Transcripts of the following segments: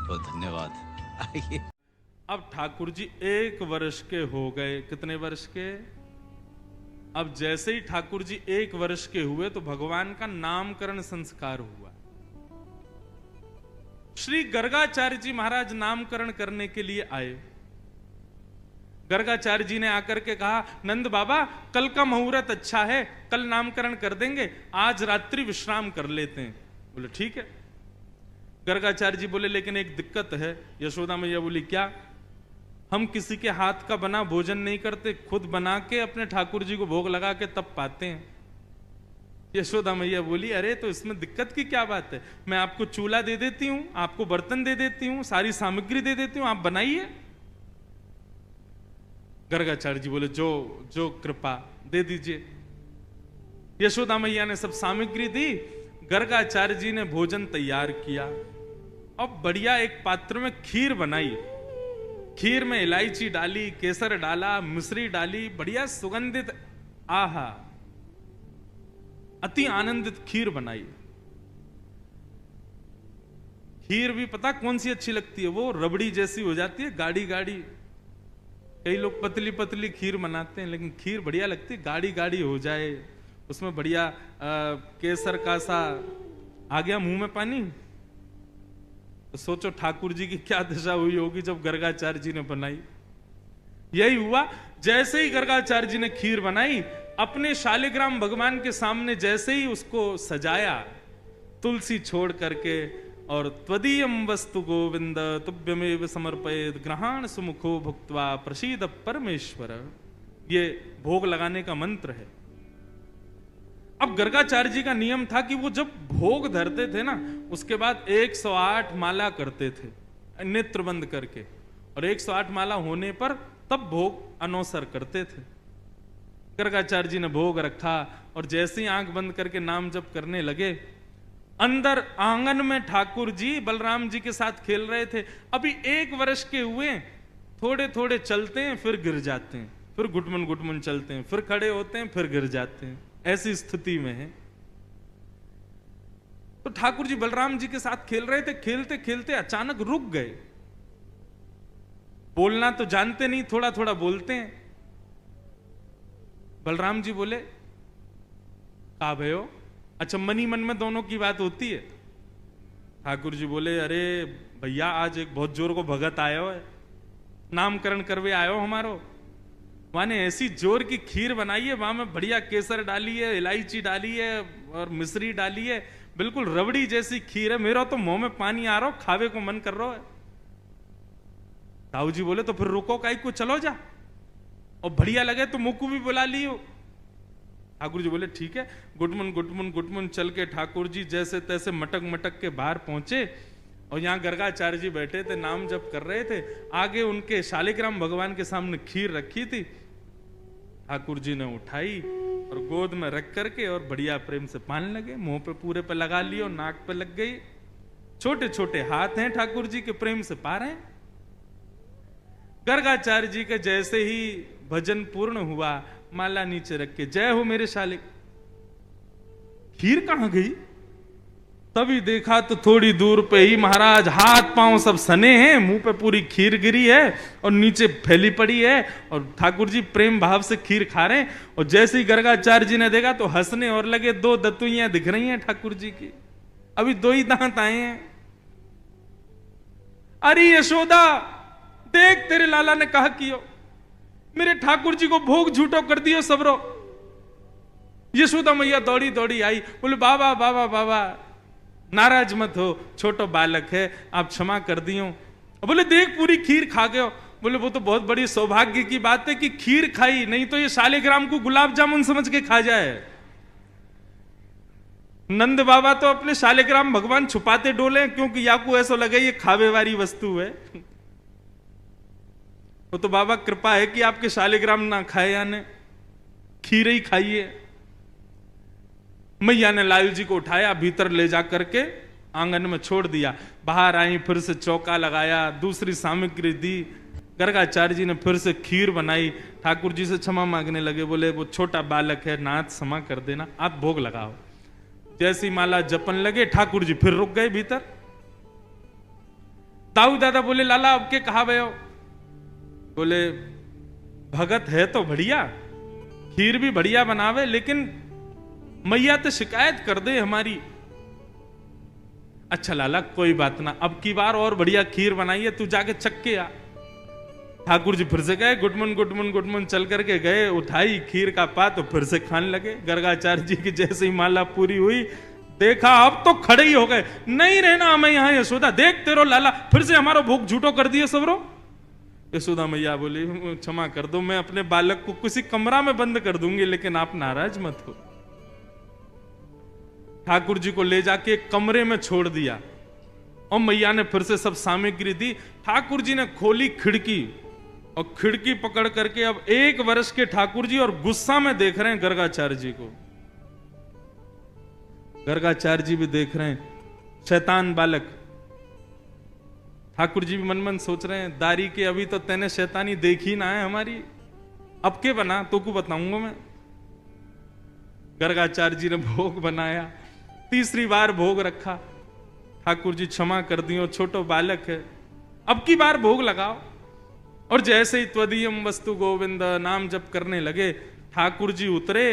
बहुत धन्यवाद। आइए। अब ठाकुर जी 1 वर्ष के हो गए। कितने वर्ष के? अब जैसे ही ठाकुर जी 1 वर्ष के हुए तो भगवान का नामकरण संस्कार हुआ। श्री गर्गाचार्य जी महाराज नामकरण करने के लिए आए। गर्गाचार्य जी ने आकर के कहा, नंद बाबा कल का मुहूर्त अच्छा है, कल नामकरण कर देंगे, आज रात्रि विश्राम कर लेते हैं। बोले ठीक है। गर्गाचार्य जी बोले लेकिन एक दिक्कत है। यशोदा मैया बोली क्या? हम किसी के हाथ का बना भोजन नहीं करते, खुद बना के अपने ठाकुर जी को भोग लगा के तब पाते हैं। यशोदा मैया बोली अरे तो इसमें दिक्कत की क्या बात है, मैं आपको चूल्हा दे देती हूं, आपको बर्तन दे देती हूं, सारी सामग्री दे देती हूं, आप बनाइए। गर्गाचार्य जी बोले जो जो कृपा, दे दीजिए। यशोदा मैया ने सब सामग्री दी, गर्गाचार्य जी ने भोजन तैयार किया। अब बढ़िया एक पात्र में खीर बनाई। खीर में इलायची डाली, केसर डाला, मिश्री डाली, बढ़िया सुगंधित, आहा, अति आनंदित खीर बनाई। खीर भी पता कौन सी अच्छी लगती है? वो रबड़ी जैसी हो जाती है, गाढ़ी गाढ़ी। कई लोग पतली पतली खीर बनाते हैं, लेकिन खीर बढ़िया लगती है, गाढ़ी गाढ़ी हो जाए, उसमें बढ़िया केसर का सा। आ गया मुंह में पानी। तो सोचो ठाकुर जी की क्या दशा हुई होगी जब गर्गाचार्य जी ने बनाई। यही हुआ, जैसे ही गर्गाचार्य जी ने खीर बनाई, अपने शालिग्राम भगवान के सामने जैसे ही उसको सजाया, तुलसी छोड़ करके, और त्वदीयम वस्तु गोविंद तुभ्यमेव समर्पयेत् ग्रहाण सुमुखो भुक्त्वा प्रसीद परमेश्वर, ये भोग लगाने का मंत्र है। अब गर्गाचार्य जी का नियम था कि वो जब भोग धरते थे ना, उसके बाद 108 माला करते थे नेत्र बंद करके, और 108 माला होने पर तब भोग अनौसर करते थे। गर्गाचार्य जी ने भोग रखा और जैसे ही आंख बंद करके नाम जप करने लगे, अंदर आंगन में ठाकुर जी बलराम जी के साथ खेल रहे थे। अभी 1 वर्ष के हुए, थोड़े थोड़े चलते हैं फिर गिर जाते हैं, फिर घुटमुन घुटमुन चलते हैं, फिर खड़े होते हैं, फिर गिर जाते हैं, ऐसी स्थिति में है। तो ठाकुर जी बलराम जी के साथ खेल रहे थे, खेलते खेलते अचानक रुक गए। बोलना तो जानते नहीं, थोड़ा थोड़ा बोलते हैं। बलराम जी बोले का भयो? अच्छा, मनी मन में दोनों की बात होती है। ठाकुर जी बोले अरे भैया आज एक बहुत जोर को भगत आयो है, नामकरण करवे आयो हमारो, माने ऐसी जोर की खीर बनाई है, वहां में बढ़िया केसर डाली है, इलायची डाली है और मिश्री डाली है, बिल्कुल रबड़ी जैसी खीर है। मेरा तो मुंह में पानी आ रहा हो, खावे को मन कर रहा है। ताऊ जी बोले तो फिर रुको काई को, चलो जा, और बढ़िया लगे तो मुक्कू भी बुला लियो। ठाकुर जी बोले ठीक है। गुटमुन गुटमुन गुटमुन चल के ठाकुर जी जैसे तैसे मटक मटक के बाहर पहुंचे, और यहां गर्गाचार्य जी बैठे थे, नाम जप कर रहे थे। आगे उनके शालिग्राम भगवान के सामने खीर रखी थी। ठाकुर जी ने उठाई और गोद में रख करके और बढ़िया प्रेम से पान लगे, मुंह पे पूरे पे लगा लियो, नाक पे लग गई। छोटे छोटे हाथ हैं ठाकुर जी के, प्रेम से पा रहे हैं। गर्गाचार्य जी के जैसे ही भजन पूर्ण हुआ, माला नीचे रख के जय हो मेरे शालिक, खीर कहां गई? तभी देखा तो थोड़ी दूर पे ही महाराज हाथ पांव सब सने हैं, मुंह पे पूरी खीर गिरी है और नीचे फैली पड़ी है, और ठाकुर जी प्रेम भाव से खीर खा रहे हैं। और जैसे ही गर्गाचार्य जी ने देखा तो हंसने और लगे। 2 दतुइयां दिख रही हैं ठाकुर जी की, अभी 2 ही दांत आए हैं। अरे यशोदा देख, तेरे लाला ने कहा कियो, मेरे ठाकुर जी को भोग झूठो कर दियो सबरो। यशोदा मैया दौड़ी दौड़ी आई, बोले बाबा बाबा बाबा नाराज मत हो, छोटो बालक है, आप क्षमा कर दियो। बोले देख पूरी खीर खा गए। बोले वो तो बहुत बड़ी सौभाग्य की बात है कि खीर खाई, नहीं तो ये शालिग्राम को गुलाब जामुन समझ के खा जाए। नंद बाबा तो अपने शालिग्राम भगवान छुपाते डोले, क्योंकि याकू ऐसा लगे ये खावे वाली वस्तु है। वो तो बाबा कृपा है कि आपके शालिग्राम ना खाए, यानी खीर ही खाइए। मैया ने लाल जी को उठाया, भीतर ले जा करके आंगन में छोड़ दिया। बाहर आई, फिर से चौका लगाया, दूसरी सामग्री दी। गर्गाचार्य जी ने फिर से खीर बनाई, ठाकुर जी से क्षमा मांगने लगे। बोले वो छोटा बालक है, नाथ क्षमा कर देना, आप भोग लगाओ। जैसी माला जपन लगे, ठाकुर जी फिर रुक गए भीतर। ताऊ दादा बोले लाला अब के कहा भयो? बोले भगत है तो बढ़िया, खीर भी बढ़िया बनावे, लेकिन मैया तो शिकायत कर दे हमारी। अच्छा लाला कोई बात ना, अब की बार और बढ़िया खीर बनाइए, तू जाके चख के आ। ठाकुर जी फिर से गए, गुडमुन गुडमुन गुडमुन चल करके गए, उठाई खीर का पात तो फिर से खाने लगे। गर्गाचार्य जी की जैसे ही माला पूरी हुई, देखा अब तो खड़े ही हो गए, नहीं रहना हमें यहाँ यशोदा, देखते रहो लाला फिर से हमारा भूख झूठो कर दिए सबरो। यशोदा मैया बोली क्षमा कर दो, मैं अपने बालक को किसी कमरा में बंद कर दूंगी, लेकिन आप नाराज मत हो। ठाकुर जी को ले जाके एक कमरे में छोड़ दिया और मैया ने फिर से सब सामग्री दी। ठाकुर जी ने खोली खिड़की और खिड़की पकड़ करके अब 1 वर्ष के ठाकुर जी और गुस्सा में देख रहे हैं गर्गाचार्य जी को। गर्गाचार्य जी भी देख रहे हैं, शैतान बालक। ठाकुर जी भी मन मन सोच रहे हैं, दारी के अभी तो तेने शैतानी देखी ना है हमारी, अब के बना तो को बताऊंगा मैं। गर्गाचार्य जी ने भोग बनाया, तीसरी बार भोग रखा। ठाकुर जी क्षमा कर दियो, छोटो बालक है, अब की बार भोग लगाओ। और जैसे ही त्वदीयम वस्तु गोविंद नाम जप करने लगे, ठाकुर जी उतरे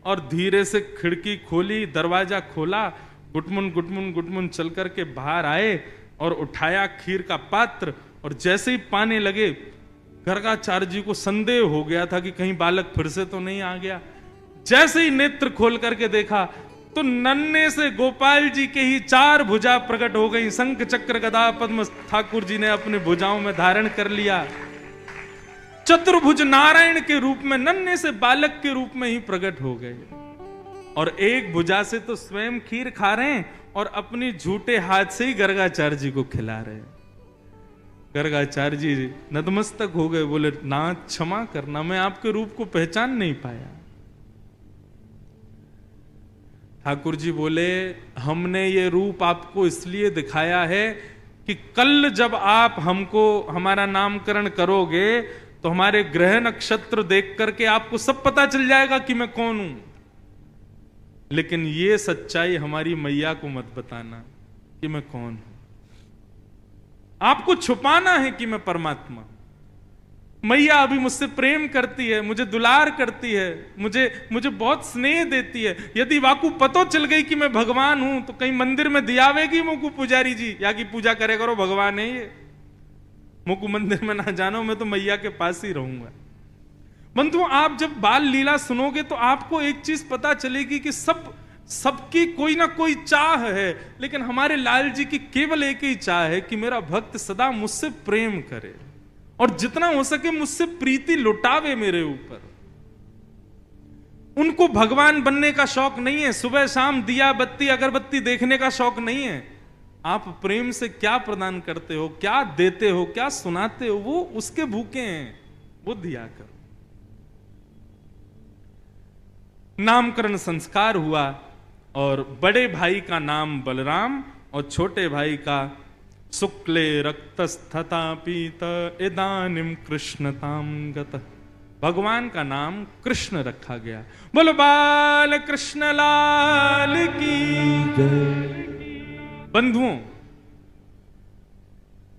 और धीरे से खिड़की खोली, दरवाजा खोला, गुटमुन गुटमुन गुटमुन चल करके बाहर आए और उठाया खीर का पात्र। और जैसे ही पाने लगे, गर्गाचार्य जी को संदेह हो गया था कि कहीं बालक फिर से तो नहीं आ गया। जैसे ही नेत्र खोल करके देखा तो नन्हे से गोपाल जी के ही 4 भुजा प्रकट हो गई। शंख चक्र गदा पद्म ठाकुर जी ने अपने भुजाओं में धारण कर लिया। चतुर्भुज नारायण के रूप में नन्हे से बालक के रूप में ही प्रकट हो गए। और एक भुजा से तो स्वयं खीर खा रहे हैं और अपनी झूठे हाथ से ही गर्गाचार्य जी को खिला रहे हैं। गर्गाचार्य जी नतमस्तक हो गए, बोले नाथ क्षमा करना, मैं आपके रूप को पहचान नहीं पाया। ठाकुर जी बोले हमने ये रूप आपको इसलिए दिखाया है कि कल जब आप हमको हमारा नामकरण करोगे तो हमारे ग्रह नक्षत्र देख करके आपको सब पता चल जाएगा कि मैं कौन हूं। लेकिन ये सच्चाई हमारी मैया को मत बताना कि मैं कौन हूं। आपको छुपाना है कि मैं परमात्मा। मैया अभी मुझसे प्रेम करती है, मुझे दुलार करती है, मुझे बहुत स्नेह देती है। यदि वाकू पतो चल गई कि मैं भगवान हूं तो कहीं मंदिर में दियावेगी मुकु पुजारी जी, या की पूजा करे करो भगवान है ये, मुकु मंदिर में ना जानो, मैं तो मैया के पास ही रहूंगा। बंधु आप जब बाल लीला सुनोगे तो आपको एक चीज पता चलेगी कि सबकी कोई ना कोई चाह है, लेकिन हमारे लाल जी की केवल एक ही चाह है कि मेरा भक्त सदा मुझसे प्रेम करे और जितना हो सके मुझसे प्रीति लुटावे मेरे ऊपर। उनको भगवान बनने का शौक नहीं है, सुबह शाम दिया बत्ती अगरबत्ती देखने का शौक नहीं है। आप प्रेम से क्या प्रदान करते हो, क्या देते हो, क्या सुनाते हो, वो उसके भूखे हैं, वो दिया करो। नामकरण संस्कार हुआ और बड़े भाई का नाम बलराम और छोटे भाई का शुक्ले रक्तस्थता पीत इदानिम कृष्णताम गत, भगवान का नाम कृष्ण रखा गया। बोलो बाल कृष्ण लाल की जय। बंधुओं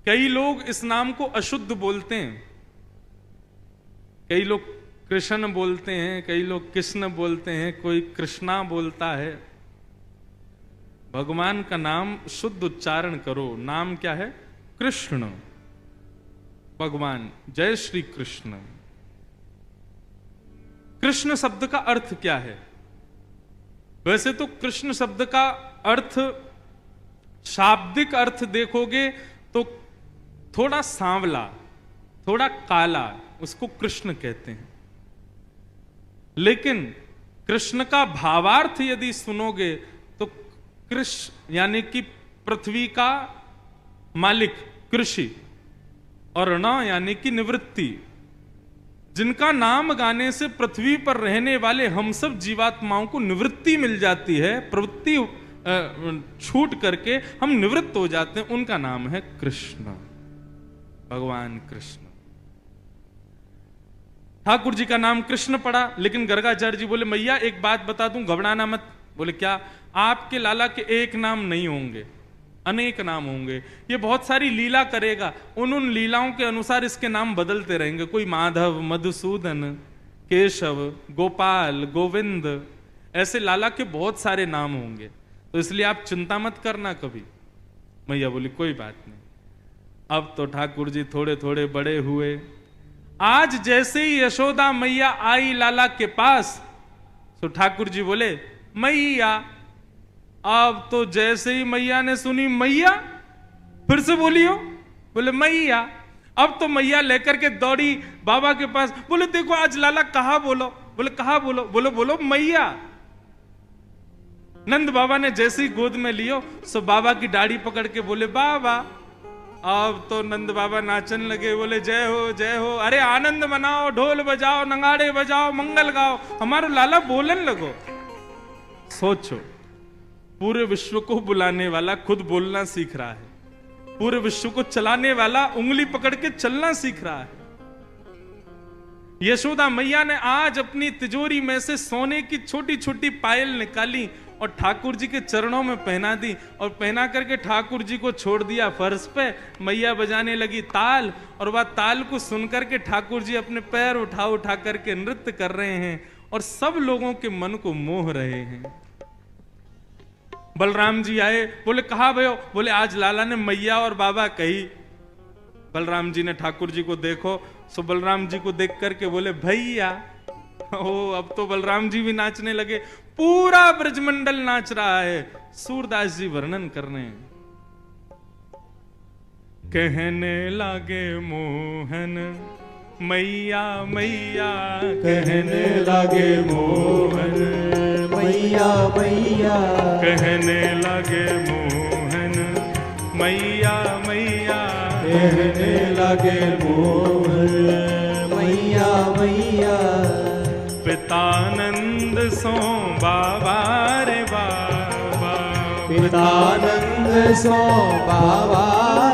कई लोग इस नाम को अशुद्ध बोलते हैं, कई लोग कृष्ण बोलते हैं, कई लोग कृष्ण बोलते हैं, कोई कृष्णा बोलता है। भगवान का नाम शुद्ध उच्चारण करो। नाम क्या है? कृष्ण, भगवान, जय श्री कृष्ण। कृष्ण शब्द का अर्थ क्या है? वैसे तो कृष्ण शब्द का अर्थ, शाब्दिक अर्थ देखोगे तो थोड़ा सांवला, थोड़ा काला, उसको कृष्ण कहते हैं। लेकिन कृष्ण का भावार्थ यदि सुनोगे तो कृष्ण यानी कि पृथ्वी का मालिक, कृषि, और न यानी कि निवृत्ति, जिनका नाम गाने से पृथ्वी पर रहने वाले हम सब जीवात्माओं को निवृत्ति मिल जाती है, प्रवृत्ति छूट करके हम निवृत्त हो जाते हैं, उनका नाम है कृष्ण, भगवान कृष्ण। ठाकुर जी का नाम कृष्ण पड़ा, लेकिन गर्गाचार्य जी बोले मैया एक बात बता दूं, घबराना मत। बोले क्या? आपके लाला के एक नाम नहीं होंगे, अनेक नाम होंगे। ये बहुत सारी लीला करेगा, उन लीलाओं के अनुसार इसके नाम बदलते रहेंगे। कोई माधव, मधुसूदन, केशव, गोपाल, गोविंद, ऐसे लाला के बहुत सारे नाम होंगे। तो इसलिए आप चिंता मत करना कभी। मैया बोली कोई बात नहीं। अब तो ठाकुर जी थोड़े थोड़े बड़े हुए। आज जैसे ही यशोदा मैया आई लाला के पास, तो ठाकुर जी बोले मैया। अब तो जैसे ही मैया ने सुनी मैया, फिर से बोलियो, बोले मैया। अब तो मैया लेकर के दौड़ी बाबा के पास, बोले देखो आज लाला कहा बोलो। बोले कहा बोलो? बोलो बोलो मैया। नंद बाबा ने जैसे ही गोद में लियो, सो बाबा की दाढ़ी पकड़ के बोले बाबा। अब तो नंद बाबा नाचन लगे, बोले जय हो जय हो, अरे आनंद मनाओ, ढोल बजाओ, नगाड़े बजाओ, मंगल गाओ, हमारा लाला बोलन लगो। सोचो, पूरे विश्व को बुलाने वाला खुद बोलना सीख रहा है, पूरे विश्व को चलाने वाला उंगली पकड़ के चलना सीख रहा है। यशोदा मैया ने आज अपनी तिजोरी में से सोने की छोटी छोटी पायल निकाली और ठाकुर जी के चरणों में पहना दी, और पहना करके ठाकुर जी को छोड़ दिया फर्श पे। मैया बजाने लगी ताल, और वह ताल को सुनकर के ठाकुर जी अपने पैर उठा उठा करके नृत्य कर रहे हैं और सब लोगों के मन को मोह रहे हैं। बलराम जी आए, बोले कहा भयो? बोले आज लाला ने मैया और बाबा कही। बलराम जी ने ठाकुर जी को देखो, सो बलराम जी को देख करके बोले भैया। ओ, अब तो बलराम जी भी नाचने लगे, पूरा ब्रजमंडल नाच रहा है। सूरदास जी वर्णन कर रहे हैं, कहने लागे मोहन मैया मैया, कहने लागे मोहन मैया मैया, कहने लागे मोहन मैया मैया, कहने लागे मोहन मैया मैया। पितानंद सो बाबा रे बाबा, पितानंद सो बाबा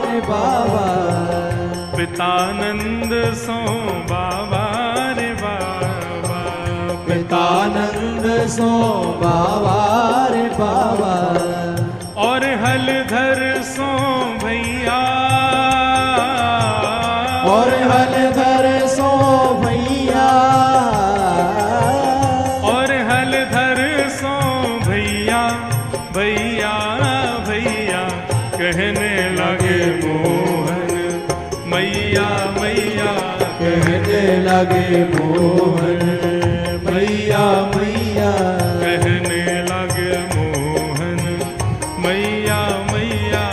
रे बाबा, पितानंद सो बाबा रे बाबा, पितानंद सो बाबा रे बाबा। और हलधर सो भैया, और हलधर सो भैया, और हलधर सो भैया भैया भैया, कहने लगे मोहन मैया मैया, कहने लगे मोहन मैया मैया, कहने लगे मोहन मैया मैया,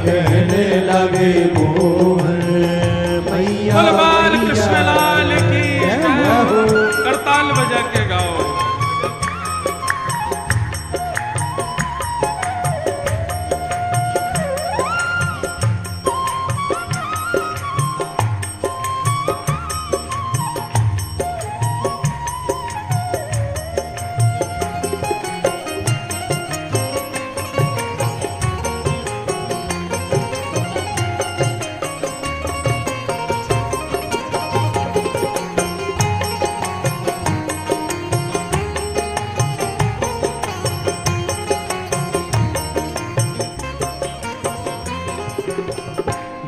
कहने लगे मोहन मैया बोल बाल मैया। कृष्ण लाल की जय हो। करताल बजा के गाओ।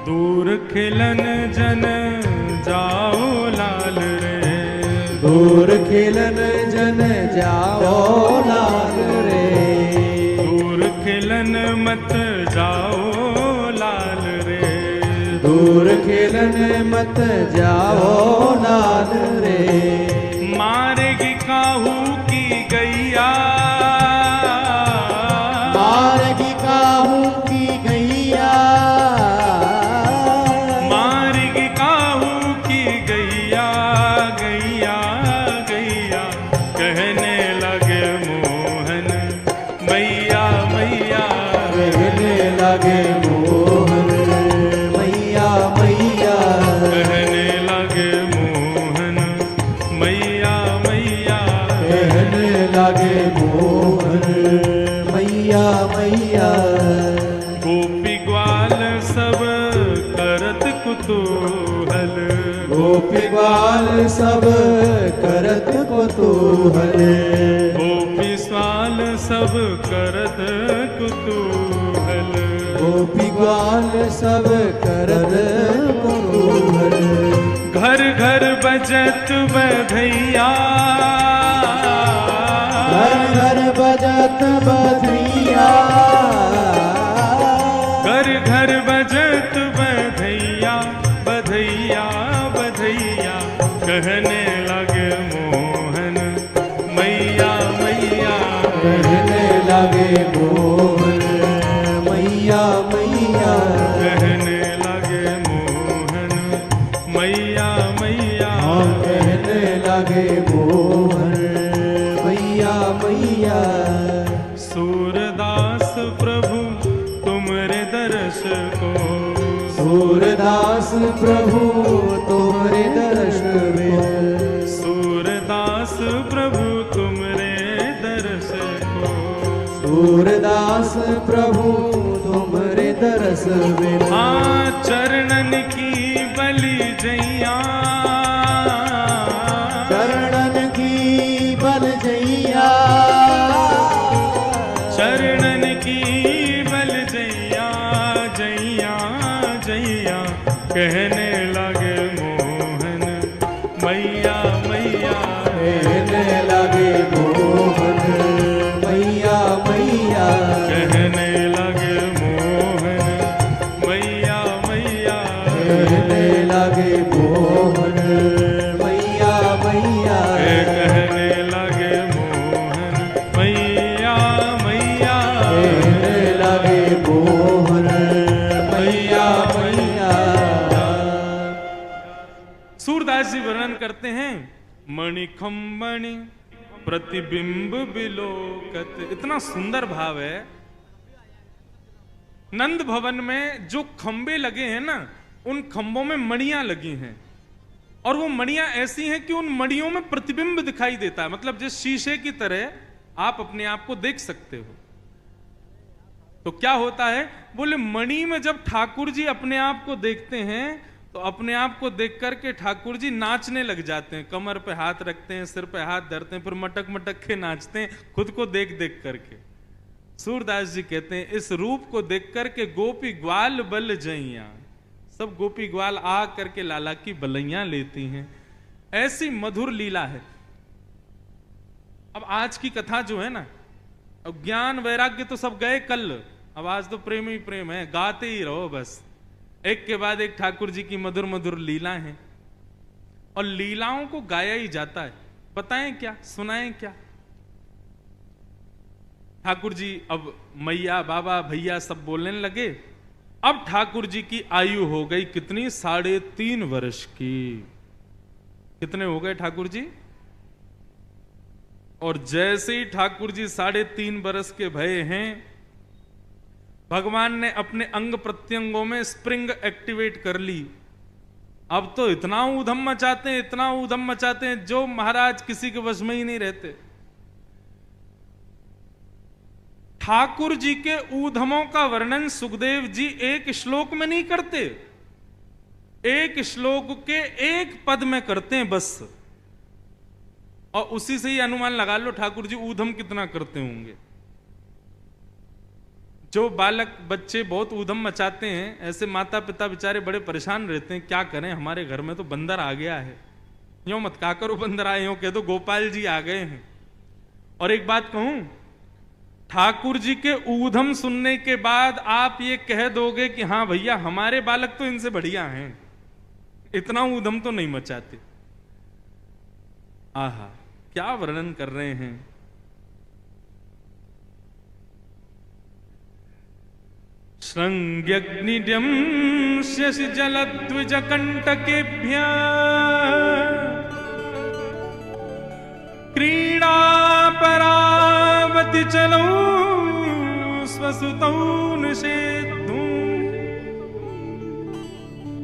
दूर खिलन जन जाओ लाल रे, दूर खिलन जन जाओ लाल रे, दूर खिलन मत जाओ लाल रे, दूर खिलन मत जाओ लाल रे। मारेगी काहू की गैया, मारेगी काहू की गैया, मारेगी काहू की गैया गैया गैया, कहने लगे मोहन मैया मैया, कहने लगे मोहन मैया मैया, कहने लगे मोहन मैया मैया, कहने लगे मोहन मैया मैया। गोपी ग्वाल सब करत कुतूहल, गोपी ग्वाल सब करत कुतूहल, गोपी स्वाल सब करत कुतूहल, ग्वाल सब करत कुतूहल। घर घर बजत बधैया, घर घर बजत बधैया, घर घर बजत बधैया, बधैया बधैया कहने लगे मोहन मैया मैया, कहने लगे मोहन मैया मैया, कहने लगे मोहन मैया मैया, कहने लगे मोहन मैया मैया। सूरदास प्रभु तुमरे दर्श को, सूरदास प्रभु तुमरे दर्श में, सूरदास प्रभु तुमरे दर्श को, सूरदास प्रभु तुमरे दर्श में। हाँ चरणन की बलि जैया, चरणन की बल जैया, चरणन की बल जैया, जैया जैया कहने लगे मोहन मैया मैया, कहने लगे मोहन मैया मैया, कहने लगे मोहन मैया मैया, कहने लगे मोहन मैया मैया, कहने लगे मोहन मैया मैया, कहने लगे मोहन मैया मैया। सूरदास जी वर्णन करते हैं मणिखंबणि प्रतिबिंब बिलोकत, इतना सुंदर भाव है। नंद भवन में जो खंबे लगे हैं ना, उन खंबों में मणियां लगी हैं, और वो मणियां ऐसी हैं कि उन मणियों में प्रतिबिंब दिखाई देता है, मतलब जिस शीशे की तरह आप अपने आप को देख सकते हो। तो क्या होता है, बोले मणि में जब ठाकुर जी अपने आप को देखते हैं तो अपने आप को देख करके ठाकुर जी नाचने लग जाते हैं, कमर पे हाथ रखते हैं, सिर पे हाथ धरते हैं, फिर मटक मटक के नाचते हैं खुद को देख देख करके। सूरदास जी कहते हैं इस रूप को देख करके गोपी ग्वाल बल जइया, सब गोपी ग्वाल आ करके लाला की बलैया लेती हैं, ऐसी मधुर लीला है। अब आज की कथा जो है ना, अब ज्ञान वैराग्य तो सब गए कल, अब आज तो प्रेम ही प्रेम है, गाते ही रहो बस, एक के बाद एक ठाकुर जी की मधुर मधुर लीला है, और लीलाओं को गाया ही जाता है। बताएं क्या, सुनाएं क्या। ठाकुर जी अब मैया बाबा भैया सब बोलने लगे। अब ठाकुर जी की आयु हो गई कितनी, 3.5 वर्ष की। कितने हो गए ठाकुर जी? और जैसे ही ठाकुर जी 3.5 वर्ष के भये हैं, भगवान ने अपने अंग प्रत्यंगों में स्प्रिंग एक्टिवेट कर ली। अब तो इतना ऊधम मचाते हैं, इतना ऊधम मचाते हैं, जो महाराज किसी के वश में ही नहीं रहते। ठाकुर जी के ऊधमों का वर्णन सुखदेव जी एक श्लोक में नहीं करते, एक श्लोक के एक पद में करते हैं बस, और उसी से ही अनुमान लगा लो ठाकुर जी ऊधम कितना करते होंगे। जो बालक बच्चे बहुत ऊधम मचाते हैं, ऐसे माता पिता बेचारे बड़े परेशान रहते हैं, क्या करें हमारे घर में तो बंदर आ गया है। यूं मत कहा करो बंदर आए हो, कह दो गोपाल जी आ गए हैं। और एक बात कहूं, ठाकुर जी के ऊधम सुनने के बाद आप ये कह दोगे कि हाँ भैया हमारे बालक तो इनसे बढ़िया हैं, इतना ऊधम तो नहीं मचाते। आहा क्या वर्णन कर रहे हैं। श्रृंग्यग्निड्यं शशि जलद्विज कंटकेभ्य क्रीडा परावति चलो स्वसुतौ निषेद्धुं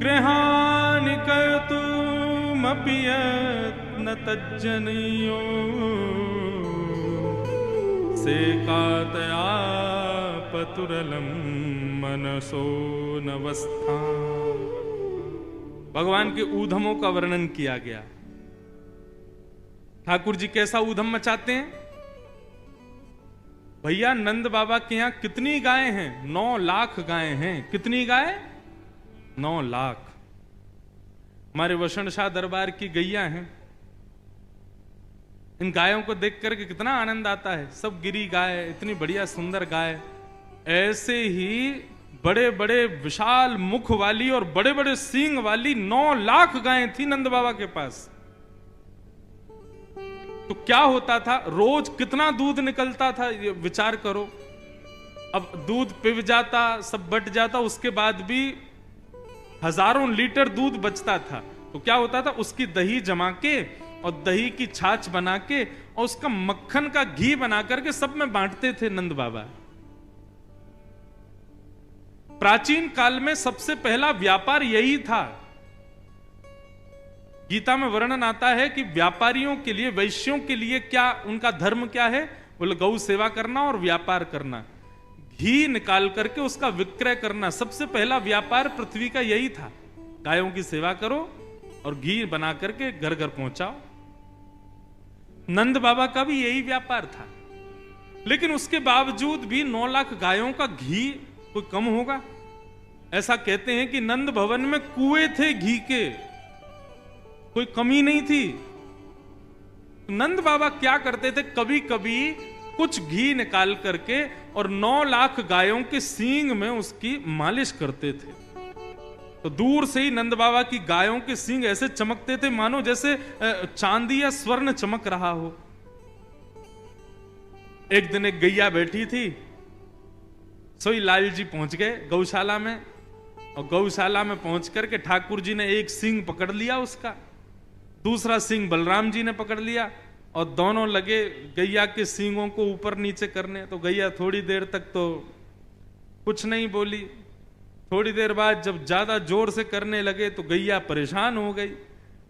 गृहाणि कर्तुमपि यत्न तज्जनीयो सेकातया पतुरलम मनसो नवस्था। भगवान के ऊधमों का वर्णन किया गया। ठाकुर जी कैसा ऊधम मचाते हैं? भैया नंद बाबा के यहां कितनी गायें हैं? 9 लाख गायें हैं। कितनी गाय? 9 लाख। हमारे वसंत शाह दरबार की गैया हैं। इन गायों को देख करके कितना आनंद आता है। सब गिरी गाय, इतनी बढ़िया सुंदर गाय। ऐसे ही बड़े बड़े विशाल मुख वाली और बड़े बड़े सींग वाली 9 लाख गायें थी नंद बाबा के पास। तो क्या होता था, रोज कितना दूध निकलता था, ये विचार करो। अब दूध पिव जाता, सब बट जाता, उसके बाद भी हजारों लीटर दूध बचता था। तो क्या होता था, उसकी दही जमा के और दही की छाछ बना के और उसका मक्खन का घी बना करके सब में बांटते थे नंद बाबा। प्राचीन काल में सबसे पहला व्यापार यही था। गीता में वर्णन आता है कि व्यापारियों के लिए, वैश्यों के लिए क्या उनका धर्म क्या है? बोले गौ सेवा करना और व्यापार करना, घी निकाल करके उसका विक्रय करना। सबसे पहला व्यापार पृथ्वी का यही था। गायों की सेवा करो और घी बना करके घर घर पहुंचाओ। नंद बाबा का भी यही व्यापार था। लेकिन उसके बावजूद भी 9 लाख गायों का घी कोई कम होगा? ऐसा कहते हैं कि नंद भवन में कुएं थे घी के, कोई कमी नहीं थी। नंद बाबा क्या करते थे, कभी कभी कुछ घी निकाल करके और 9 लाख गायों के सींग में उसकी मालिश करते थे। तो दूर से ही नंद बाबा की गायों के सींग ऐसे चमकते थे मानो जैसे चांदी या स्वर्ण चमक रहा हो। एक दिन एक गैया बैठी थी, सोई लाल जी पहुंच गए गौशाला में, और गौशाला में पहुंच करके ठाकुर जी ने एक सींग पकड़ लिया उसका, दूसरा सींग बलराम जी ने पकड़ लिया और दोनों लगे गैया के सींगों को ऊपर नीचे करने। तो गैया थोड़ी देर तक तो कुछ नहीं बोली। थोड़ी देर बाद जब ज्यादा जोर से करने लगे तो गैया परेशान हो गई,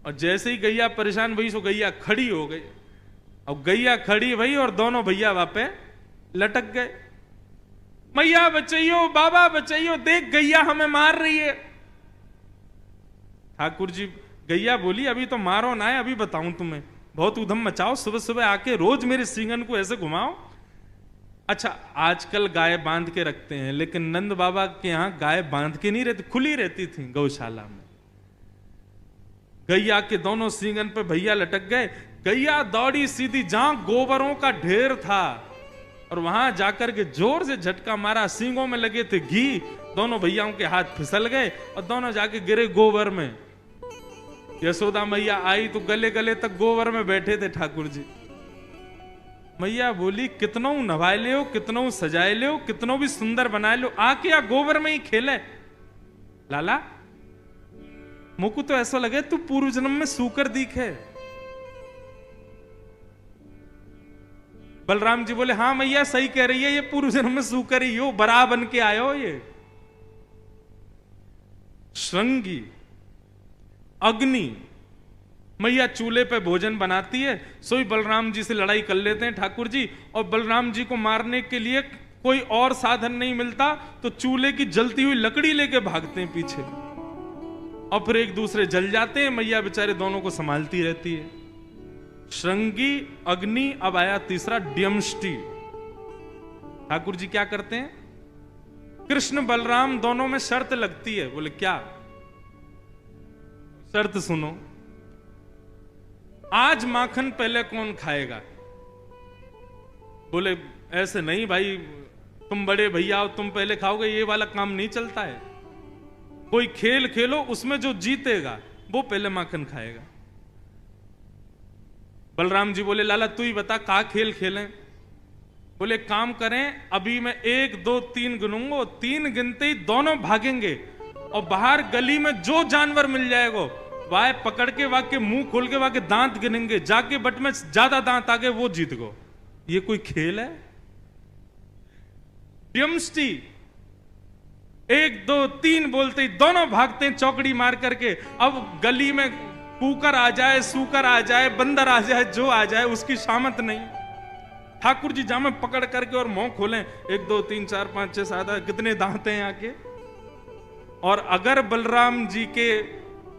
और जैसे ही गैया परेशान हुई तो गैया खड़ी हो गई। और गैया खड़ी भई और दोनों भैया वहां पे लटक गए। मैया बचाइयो, बाबा बचाइयो, देख गैया हमें मार रही है। ठाकुर जी, गैया बोली अभी तो मारो ना है, अभी बताऊं तुम्हें, बहुत उधम मचाओ, सुबह सुबह आके रोज मेरे सींगन को ऐसे घुमाओ। अच्छा, आजकल गाय बांध के रखते हैं, लेकिन नंद बाबा के यहां गाय बांध के नहीं रहती, खुली रहती थी गौशाला में। गैया के दोनों सींगन पे भैया लटक गए। गैया दौड़ी सीधी जहां गोबरों का ढेर था और वहां जाकर के जोर से झटका मारा, सींगों में लगे थे घी, दोनों भैयाओं के हाथ फिसल गए और दोनों जाके गिरे गोबर में। यशोदा मैया आई तो गले गले तक गोबर में बैठे थे ठाकुर जी। मैया बोली कितनों नवाए ले हो, कितनों सजाए ले हो, कितनों भी सुंदर बनाए लो, आके या गोबर में ही खेले। लाला मुझको तो ऐसा लगे तू पूर्व जन्म में सूकर दिखे। बलराम जी बोले हाँ मैया सही कह रही है, ये पूर्व जन्म में सूकर ही हो, बरा बन के आयो। ये श्रृंगी अग्नि मैया चूल्हे पे भोजन बनाती है, सोई बलराम जी से लड़ाई कर लेते हैं ठाकुर जी, और बलराम जी को मारने के लिए कोई और साधन नहीं मिलता तो चूल्हे की जलती हुई लकड़ी लेके भागते हैं पीछे, और फिर एक दूसरे जल जाते हैं। मैया बेचारे दोनों को संभालती रहती है। श्रृंगी अग्नि, अब आया तीसरा ड्यमष्टि। ठाकुर जी क्या करते हैं, कृष्ण बलराम दोनों में शर्त लगती है। बोले क्या शर्त? सुनो, आज माखन पहले कौन खाएगा? बोले ऐसे नहीं भाई, तुम बड़े भैया हो, तुम पहले खाओगे, ये वाला काम नहीं चलता है। कोई खेल खेलो, उसमें जो जीतेगा वो पहले माखन खाएगा। बलराम जी बोले लाला तू ही बता का खेल खेलें? बोले काम करें, अभी मैं 1 2 3 गिनूंगा, 3 गिनते ही दोनों भागेंगे और बाहर गली में जो जानवर मिल जाएगा वाह पकड़ के वहां के मुंह खोल के वहां के दांत गिनेंगे, जाके बट में ज्यादा दांत आ गए वो जीत गो। ये कोई खेल है? ड्यमष्टि 1 2 3 बोलते ही दोनों भागते हैं चौकड़ी मार करके। अब गली में कुकर आ जाए, सूकर आ जाए, बंदर आ जाए, जो आ जाए उसकी शामत नहीं। ठाकुर जी जामे पकड़ करके और मुंह खोलें, 1 2 3 4 5 6 7 8 कितने दांत हैं आके। और अगर बलराम जी के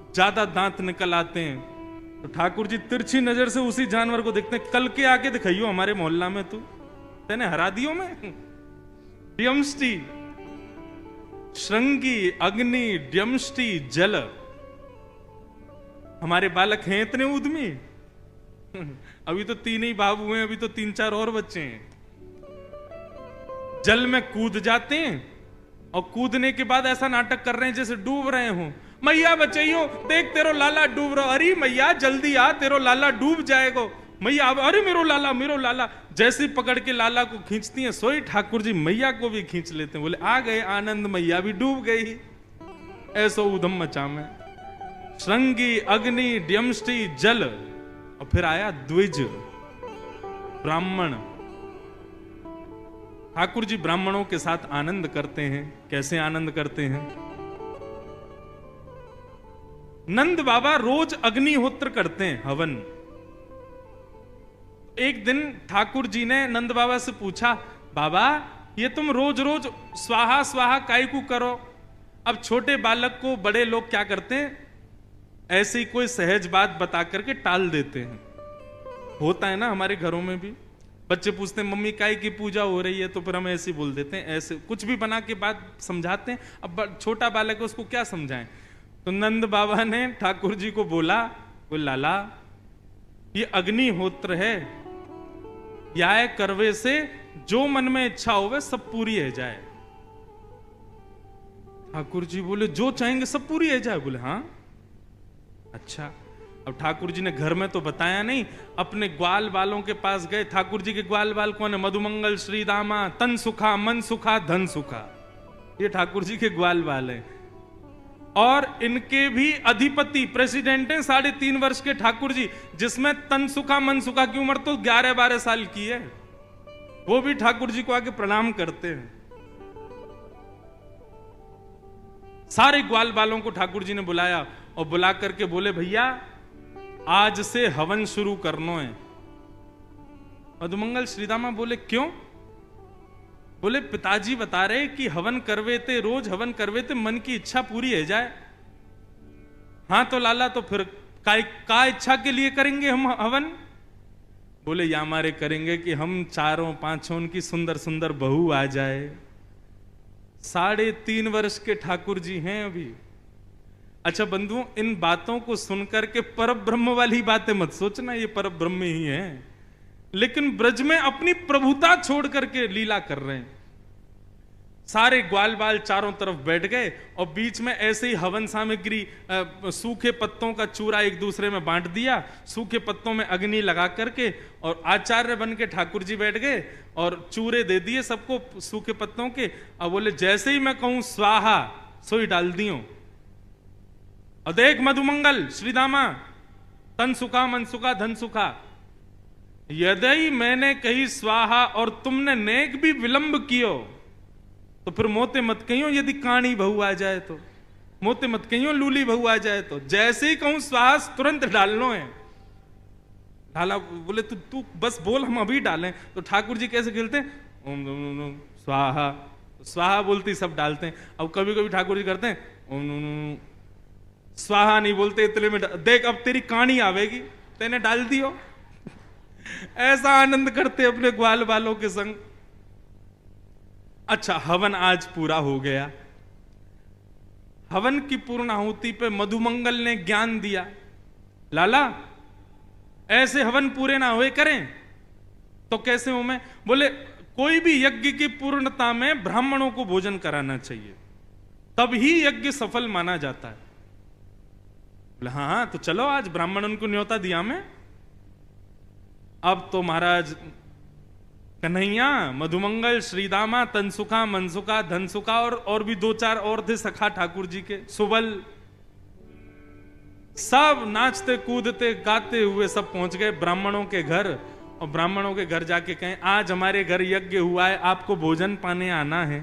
ज्यादा दांत निकल आते हैं तो ठाकुर जी तिरछी नजर से उसी जानवर को देखते हैं, कल के आके दिखाइयो हमारे मोहल्ला में तू, तेने हरा दियो में। ड्यमष्टि, श्रृंगी, अग्नि, ड्यमष्टि, जल। हमारे बालक हैं इतने उद्यमी। अभी तो 3 ही बाबू हैं, अभी तो 3-4 और बच्चे हैं। जल में कूद जाते हैं और कूदने के बाद ऐसा नाटक कर रहे हैं जैसे डूब रहे हो। मैया बचाइयो, देख तेरो लाला डूब रहा। अरे मैया जल्दी आ, तेरो लाला डूब जाएगा। मैया अरे मेरो लाला, मेरो लाला। जैसे पकड़ के लाला को खींचती हैं, सोई ठाकुर जी मैया को भी खींच लेते हैं। बोले आ गए आनंद, मैया भी डूब गई। ऐसो उधम मचा में। श्रृंगी, अग्नि, ड्यमष्टि, जल, और फिर आया द्विज, ब्राह्मण। ठाकुर जी ब्राह्मणों के साथ आनंद करते हैं। कैसे आनंद करते हैं? नंद बाबा रोज अग्निहोत्र करते हैं, हवन। एक दिन ठाकुर जी ने नंद बाबा से पूछा, बाबा ये तुम रोज रोज स्वाहा स्वाहा काय को करो? अब छोटे बालक को बड़े लोग क्या करते हैं, ऐसे ही कोई सहज बात बता करके टाल देते हैं। होता है ना हमारे घरों में भी। बच्चे पूछते हैं मम्मी काय की पूजा हो रही है, तो फिर हम ऐसे बोल देते हैं, ऐसे कुछ भी बना के बात समझाते हैं। अब छोटा बालक है, उसको क्या समझाएं? तो नंद बाबा ने ठाकुर जी को बोला, बोल लाला ये अग्निहोत्र है, या करवे से जो मन में इच्छा होवे सब पूरी है जाए। ठाकुर जी बोले जो चाहेंगे सब पूरी है जाए? बोले हाँ। अच्छा, अब ठाकुर जी ने घर में तो बताया नहीं, अपने ग्वाल बालों के पास गए। ठाकुर जी के ग्वाल बाल कौन है? मधुमंगल, श्रीदामा, तन सुखा, मन सुखा, धन सुखा। ये ठाकुर जी के ग्वाल बाल है। और इनके भी अधिपति प्रेसिडेंट हैं 3.5 वर्ष के ठाकुर जी, जिसमें तन सुखा मन सुखा की उम्र तो 11-12 साल की है। वो भी ठाकुर जी को आके प्रणाम करते हैं। सारे ग्वाल बालों को ठाकुर जी ने बुलाया और बुला करके बोले भैया आज से हवन शुरू करनो है। मधुमंगल श्रीदामा बोले क्यों? बोले पिताजी बता रहे कि हवन करवे थे, रोज हवन करवे थे, मन की इच्छा पूरी है जाए। हाँ तो लाला तो फिर का इच्छा के लिए करेंगे हम हवन? बोले या हमारे करेंगे कि हम 4-5 की सुंदर सुंदर बहू आ जाए। 3.5 वर्ष के ठाकुर जी हैं अभी। अच्छा बंधुओं, इन बातों को सुनकर के परब्रह्म वाली बातें मत सोचना, ये परब्रह्म ही है, लेकिन ब्रज में अपनी प्रभुता छोड़ करके लीला कर रहे हैं। सारे ग्वाल बाल चारों तरफ बैठ गए और बीच में ऐसे ही हवन सामग्री, सूखे पत्तों का चूरा एक दूसरे में बांट दिया, सूखे पत्तों में अग्नि लगा करके, और आचार्य बन के ठाकुर जी बैठ गए और चूरे दे दिए सबको सूखे पत्तों के। और बोले जैसे ही मैं कहूं स्वाहा सोई डाल दियो। और देख मधुमंगल श्रीदामा, तन सुखा मन सुखा धन सुखा, यदि मैंने कही स्वाहा और तुमने नेक भी विलंब कियो तो फिर मोते मत कहियो यदि काणी बहू आ जाए तो, मोते मत कहियो लूली बहू आ जाए तो। जैसे ही कहूं स्वाहा तुरंत डालनो है। ढाला बोले तू बस बोल हम अभी डालें। तो ठाकुर जी कैसे खेलते हैं, ओम स्वाहा, स्वाहा बोलते सब डालते हैं। अब कभी कभी ठाकुर जी करते हैं ओम स्वाहा नहीं बोलते, इतने में देख अब तेरी काणी आवेगी, तेने डाल दियो। ऐसा आनंद करते अपने ग्वाल बालों के संग। अच्छा, हवन आज पूरा हो गया। हवन की पूर्णाहुति पे मधुमंगल ने ज्ञान दिया, लाला ऐसे हवन पूरे ना हुए करें तो कैसे हो? मैं बोले कोई भी यज्ञ की पूर्णता में ब्राह्मणों को भोजन कराना चाहिए, तब ही यज्ञ सफल माना जाता है। बोले हाँ तो चलो आज ब्राह्मणों को न्योता दिया मैं। अब तो महाराज कन्हैया, मधुमंगल, श्रीदामा, तनसुखा, मनसुखा, धनसुखा और भी 2-4 और थे सखा ठाकुर जी के, सुबल, सब नाचते कूदते गाते हुए सब पहुंच गए ब्राह्मणों के घर। और ब्राह्मणों के घर जाके कहें आज हमारे घर यज्ञ हुआ है, आपको भोजन पाने आना है।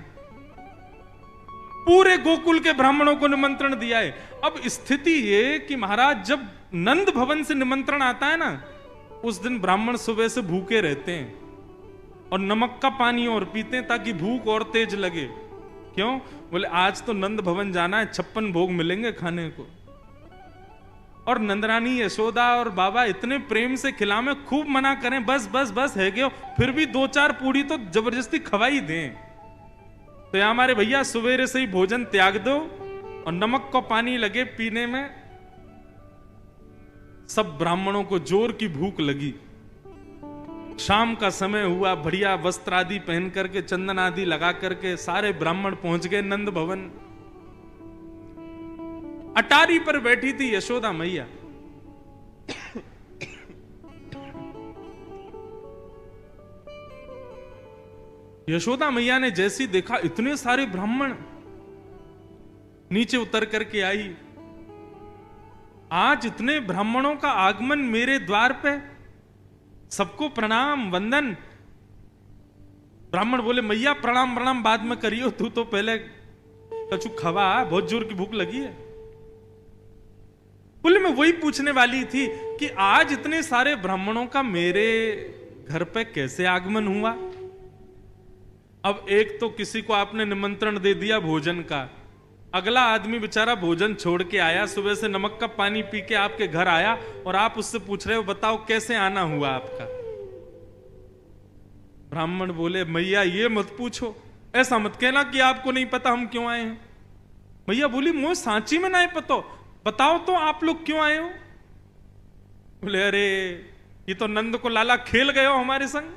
पूरे गोकुल के ब्राह्मणों को निमंत्रण दिया है। अब स्थिति ये कि महाराज जब नंद भवन से निमंत्रण आता है ना, उस दिन ब्राह्मण सुबह से भूखे रहते हैं और नमक का पानी और पीते हैं ताकि भूख और तेज लगे। क्यों? बोले आज तो नंद भवन जाना है, 56 भोग मिलेंगे खाने को। और नंदरानी यशोदा और बाबा इतने प्रेम से खिलावे, खूब मना करें, बस बस बस है गयो, फिर भी 2-4 पूड़ी तो जबरदस्ती खवाई दें। तो यहाँ हमारे भैया सवेरे से ही भोजन त्याग दो और नमक को पानी लगे पीने में। सब ब्राह्मणों को जोर की भूख लगी। शाम का समय हुआ, बढ़िया वस्त्र आदि पहन करके, चंदन आदि लगा करके सारे ब्राह्मण पहुंच गए नंद भवन। अटारी पर बैठी थी यशोदा मैया। यशोदा मैया ने जैसी देखा इतने सारे ब्राह्मण, नीचे उतर करके आई। आज इतने ब्राह्मणों का आगमन मेरे द्वार पे, सबको प्रणाम वंदन। ब्राह्मण बोले मैया प्रणाम प्रणाम बाद में करियो, तू तो पहले कछु खवा, बहुत जोर की भूख लगी है। बोले मैं वही पूछने वाली थी कि आज इतने सारे ब्राह्मणों का मेरे घर पे कैसे आगमन हुआ। अब एक तो किसी को आपने निमंत्रण दे दिया भोजन का, अगला आदमी बेचारा भोजन छोड़ के आया, सुबह से नमक का पानी पी के आपके घर आया और आप उससे पूछ रहे हो बताओ कैसे आना हुआ आपका। ब्राह्मण बोले मैया ये मत पूछो, ऐसा मत कहना कि आपको नहीं पता हम क्यों आए हैं। मैया बोली मोह सांची में नहीं पता, बताओ तो आप लोग क्यों आए हो। बोले अरे ये तो नंद को लाला खेल गए हो हमारे संग।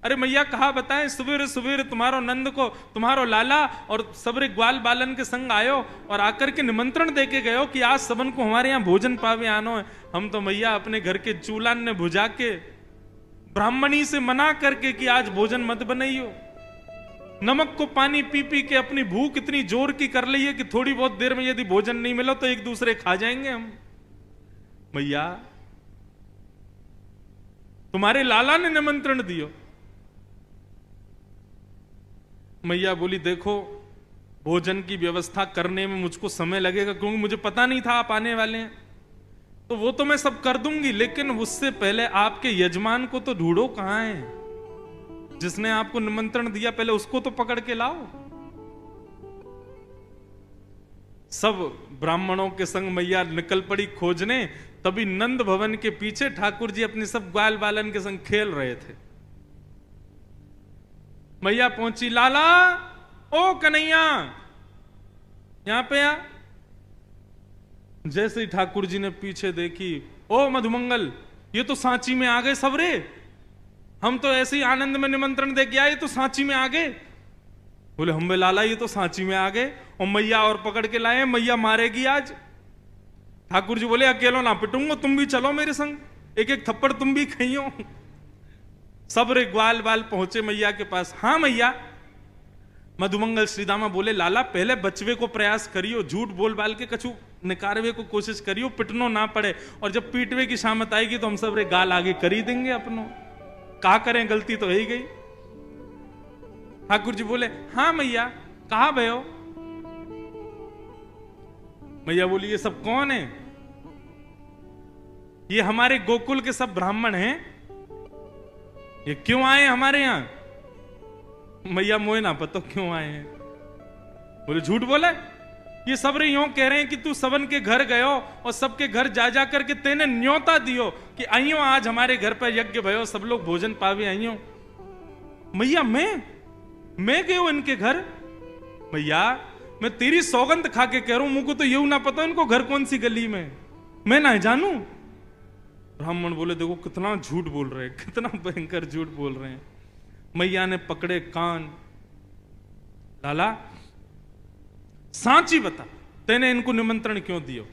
अरे मैया कहा बताएं, सवेरे सवेरे तुम्हारो नंद को तुम्हारो लाला और सबरे ग्वाल बालन के संग आयो और आकर के निमंत्रण दे के गयो कि आज सबन को हमारे यहाँ भोजन पावे आनो है। हम तो मैया अपने घर के चूल्हान ने बुझा के ब्राह्मणी से मना करके कि आज भोजन मत बनाइयो। नमक को पानी पी पी के अपनी भूख इतनी जोर की कर ली है कि थोड़ी बहुत देर में यदि भोजन नहीं मिला तो एक दूसरे खा जाएंगे हम। मैया तुम्हारे लाला ने निमंत्रण दियो। मैया बोली देखो भोजन की व्यवस्था करने में मुझको समय लगेगा, क्योंकि मुझे पता नहीं था आप आने वाले हैं, तो वो तो मैं सब कर दूंगी, लेकिन उससे पहले आपके यजमान को तो ढूंढो कहां है। जिसने आपको निमंत्रण दिया पहले उसको तो पकड़ के लाओ। सब ब्राह्मणों के संग मैया निकल पड़ी खोजने। तभी नंद भवन के पीछे ठाकुर जी अपने सब ग्वाल बालन के संग खेल रहे थे। मैया पहुंची, लाला ओ कन्हैया यहां पे आ। जैसे ही ठाकुर जी ने पीछे देखी, ओ मधुमंगल ये तो सांची में आ गए सबरे, हम तो ऐसे ही आनंद में निमंत्रण दे के आए, तो सांची में आ गए। बोले हम लाला ये तो सांची में आ गए, और मैया और पकड़ के लाए, मैया मारेगी आज। ठाकुर जी बोले अकेलो ना पिटूंगा, तुम भी चलो मेरे संग, एक एक थप्पड़ तुम भी खाइयो। सब रे ग्वाल बाल पहुंचे मैया के पास। हाँ मैया। मधुमंगल श्रीदामा बोले लाला पहले बचवे को प्रयास करियो, झूठ बोल बाल के कछु निकारवे को कोशिश करियो, पिटनो ना पड़े, और जब पीटवे की शामत आएगी तो हम सब रे गाल आगे कर ही देंगे अपनो, कहा करें गलती तो ही गई। ठाकुर जी बोले हाँ मैया कहा भयो। मैया बोली ये सब कौन है। ये हमारे गोकुल के सब ब्राह्मण हैं, ये क्यों आए हमारे यहां। मैया मोए ना पता क्यों आए हैं। बोले झूठ बोले, ये सब रे यूं कह रहे हैं कि तू सबन के घर गयो और सबके घर जा जा करके तेने न्योता दियो कि आइयो आज हमारे घर पर यज्ञ भयो, सब लोग भोजन पावे आइयो। मैया मैं गयो इनके घर। मैया मैं तेरी सौगंध खा के कह रहा हूं, मुझको तो यूं ना पता इनको घर कौन सी गली में, मैं ना जानू। ब्राह्मण बोले देखो कितना झूठ बोल रहे हैं, कितना भयंकर झूठ बोल रहे हैं। मैया ने पकड़े कान, लाला सांची बता तेने इनको निमंत्रण क्यों दियो।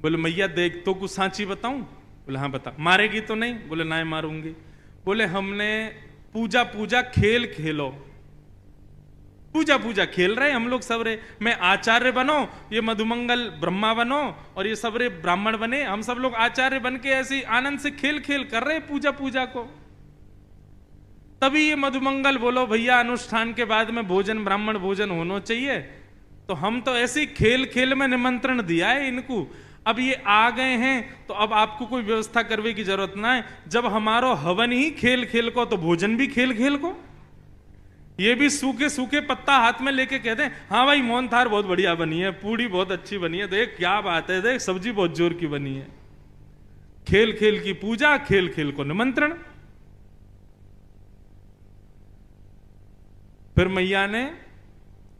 बोले मैया देख तो कुछ सांची बताऊं। बोले हाँ बता। मारेगी तो नहीं। बोले ना मारूंगी। बोले हमने पूजा पूजा खेल खेलो, पूजा पूजा खेल रहे हम लोग सब रे, मैं आचार्य बनो, ये मधुमंगल ब्रह्मा बनो और ये सब रे ब्राह्मण बने, हम सब लोग आचार्य बन के ऐसे आनंद से खेल खेल कर रहे पूजा पूजा को। तभी ये मधुमंगल बोलो भैया अनुष्ठान के बाद में भोजन ब्राह्मण भोजन होना चाहिए, तो हम तो ऐसे ही खेल खेल में निमंत्रण दिया है इनको, अब ये आ गए हैं तो अब आपको कोई व्यवस्था करने की जरूरत ना है। जब हमारो हवन ही खेल खेल को तो भोजन भी खेल खेल को। ये भी सूखे सूखे पत्ता हाथ में लेके कहते हैं हाँ भाई मोहनथाल बहुत बढ़िया बनी है, पूड़ी बहुत अच्छी बनी है, देख क्या बात है, देख सब्जी बहुत जोर की बनी है। खेल खेल की पूजा, खेल खेल को निमंत्रण। फिर मैया ने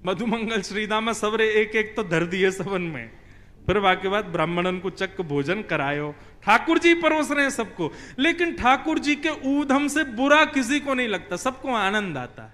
मधुमंगल श्रीदामा सवरे एक एक तो धर दिए सबन में। फिर वाके बाद ब्राह्मणन को चक्क भोजन करायो। ठाकुर जी परोस रहे हैं सबको, लेकिन ठाकुर जी के ऊधम से बुरा किसी को नहीं लगता, सबको आनंद आता है।